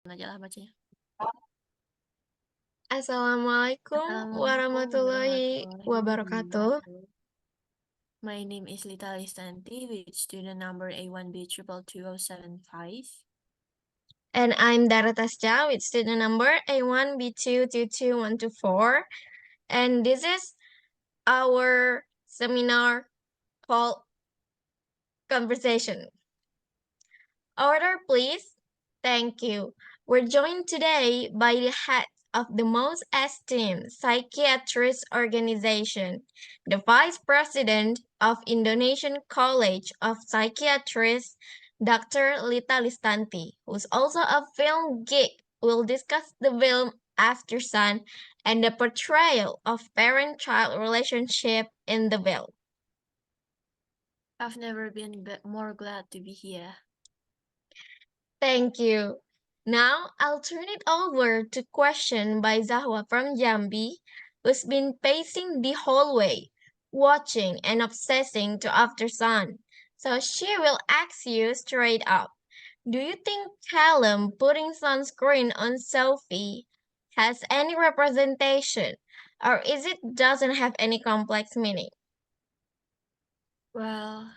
aja lah bacanya. Assalamualaikum Assalamualaikum warahmatullahi warahmatullahi wabarakatuh. wabarakatuh. My name is Lita Listanti with student number A1B22275. And I'm Dara Tasja with student number A1B222124. And this is our seminar called Conversation. Order, please. Thank you. We're joined today by the head of the most esteemed psychiatrist organization, the Vice President of Indonesian College of Psychiatrists, Dr. Lita Listanti, who's also a film geek. We'll discuss the film After Sun and the portrayal of parent-child relationship in the film. I've never been more glad to be here. Thank you. Now I'll turn it over to question by Zahwa from Jambi, who's been pacing the hallway, watching and obsessing to After Sun. So she will ask you straight up. Do you think Callum putting sunscreen on Sophie has any representation, or is it doesn't have any complex meaning? Well,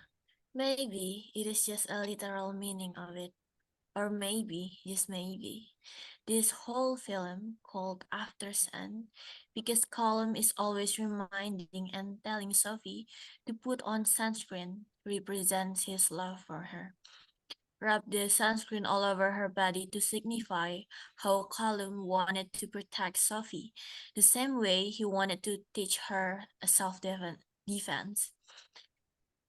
maybe it is just a literal meaning of it. Or maybe, just maybe, this whole film called After Sun, because Colum is always reminding and telling Sophie to put on sunscreen, represents his love for her. Rub the sunscreen all over her body to signify how Colum wanted to protect Sophie, the same way he wanted to teach her a self-defense.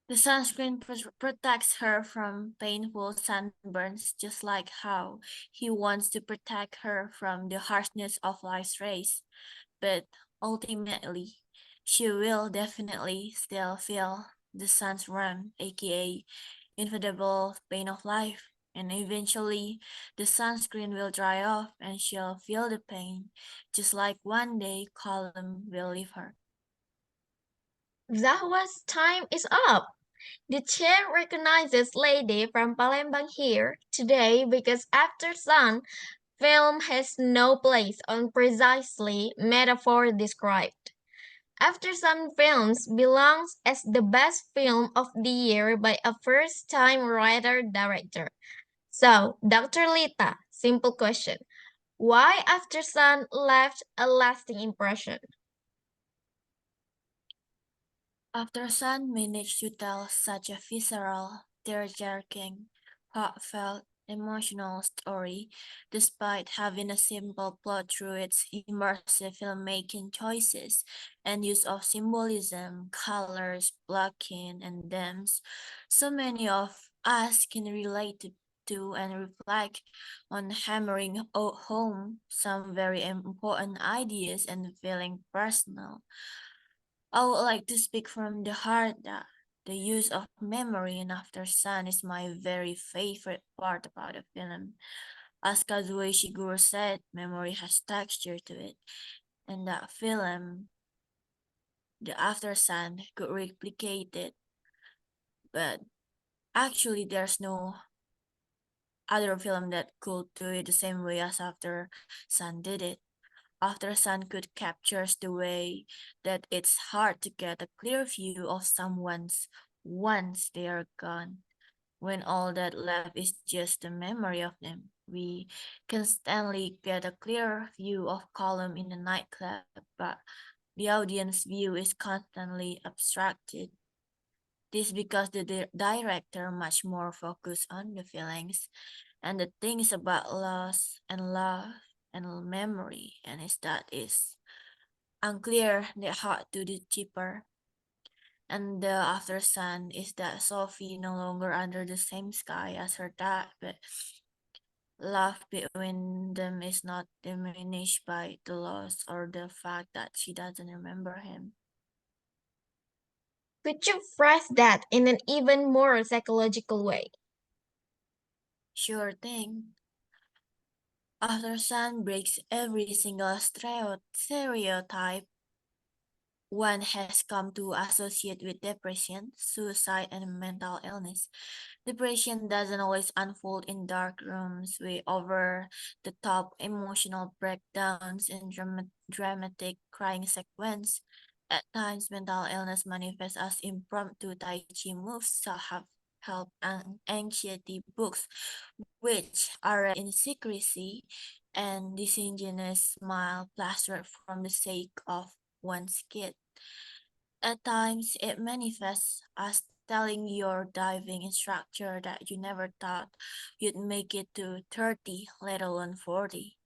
The sunscreen protects her from painful sunburns, just like how he wants to protect her from the harshness of life's race. But ultimately, she will definitely still feel the sun's ram, aka inevitable pain of life. And eventually, the sunscreen will dry off and she'll feel the pain, just like one day Colum will leave her. Zahwa's time is up. The chair recognizes Lady from Palembang here today because After Sun film has no place on precisely metaphor described. After Sun Films belongs as the best film of the year by a first-time writer-director. So, Dr. Lita, simple question. Why After Sun left a lasting impression? After Sun managed to tell such a visceral, tear-jerking, heartfelt, emotional story, despite having a simple plot through its immersive filmmaking choices and use of symbolism, colors, blocking, and themes, so many of us can relate to and reflect on hammering home some very important ideas and feeling personal. I would like to speak from the heart that the use of memory in After Sun is my very favorite part about the film. As Kazuo Ishiguro said, memory has texture to it. And that film, The After Sun, could replicate it. But actually, there's no other film that could do it the same way as After Sun did it. After Sun could captures the way that it's hard to get a clear view of someone's once they are gone. When all that left is just the memory of them, we constantly get a clear view of Column in the nightclub, but the audience view is constantly abstracted. This because the director much more focused on the feelings and the things about loss and love and memory, and is unclear the heart to the cheaper. And the after sun is that Sophie no longer under the same sky as her dad, but love between them is not diminished by the loss or the fact that she doesn't remember him. Could you phrase that in an even more psychological way? Sure thing. After Sun breaks every single stereotype one has come to associate with depression, suicide, and mental illness. Depression doesn't always unfold in dark rooms with over the top emotional breakdowns and dramatic crying sequence. At times, mental illness manifests as impromptu Tai Chi moves, self-help, and anxiety books, which are read in secrecy, and disingenuous smile plastered from the sake of one's kid. At times, it manifests as telling your diving instructor that you never thought you'd make it to 30, let alone 40.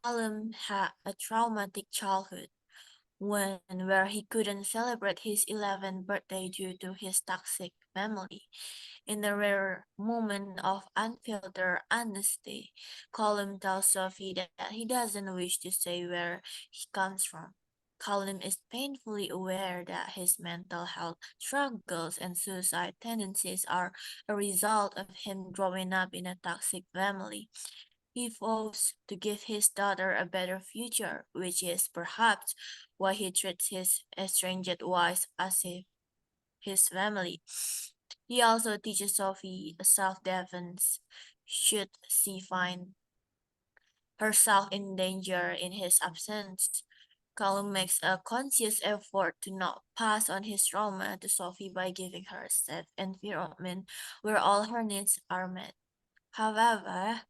Colum had a traumatic childhood where he couldn't celebrate his 11th birthday due to his toxic family. In a rare moment of unfiltered honesty, Colum tells Sophie that he doesn't wish to say where he comes from. Colum is painfully aware that his mental health struggles and suicide tendencies are a result of him growing up in a toxic family. He vows to give his daughter a better future, which is perhaps why he treats his estranged wife as if his family. He also teaches Sophie self-defense should she find herself in danger in his absence. Callum makes a conscious effort to not pass on his trauma to Sophie by giving her a safe environment where all her needs are met. However,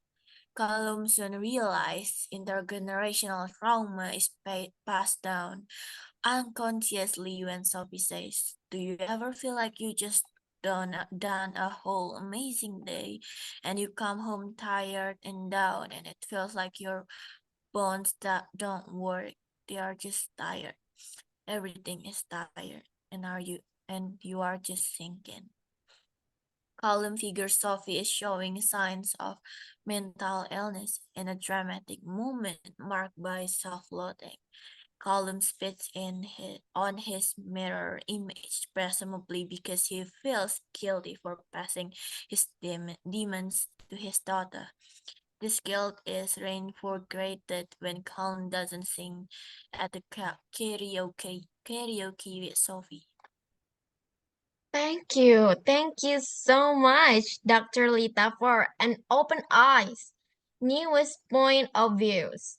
Callum soon realized intergenerational trauma is passed down unconsciously when Sophie says, "Do you ever feel like you just done a whole amazing day and you come home tired and down and it feels like your bones that don't work. They are just tired. Everything is tired. And you are just sinking." Column figure Sophie is showing signs of mental illness in a dramatic moment marked by self-loathing. Column spits on his mirror image, presumably because he feels guilty for passing his demons to his daughter. This guilt is reinforced when Colin doesn't sing at the karaoke with Sophie. Thank you. Thank you so much, Dr. Lita, for an open eyes, newest point of views.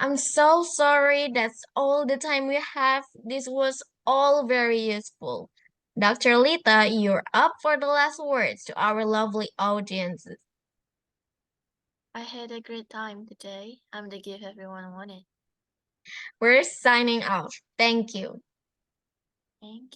I'm so sorry that's all the time we have. This was all very useful. Dr. Lita, you're up for the last words to our lovely audiences. I had a great time today. I'm the gift everyone wanted. We're signing out. Thank you. Thank